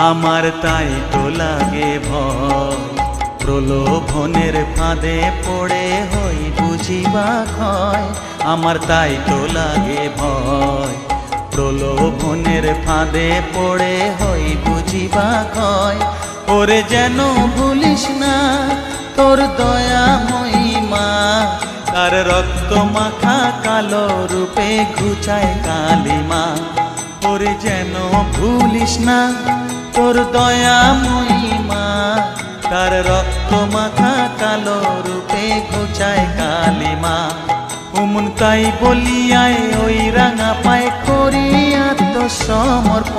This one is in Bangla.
আমার তাই তো লাগে ভয়, প্রলোভনের ফাঁদে পড়ে হই বুঝিবা ক্ষয়। আমার তাই তো লাগে ভয়, প্রলোভনের ফাঁদে পড়ে হই বুঝিবা ক্ষয়। ওরে যেন ভুলিস না তোর দয়া মহিমা, তার রক্ত মাখা কালো রূপে ঘুচায় কালিমা। ওরে যেন ভুলিস না তোর দয়া মহিমা, তার রক্ত মাখা কালো রূপে ঘুচায় কালিমা। উমন তাই বলিয়ায় ওই রাঙা পায় করি আত্মসমর্পণ।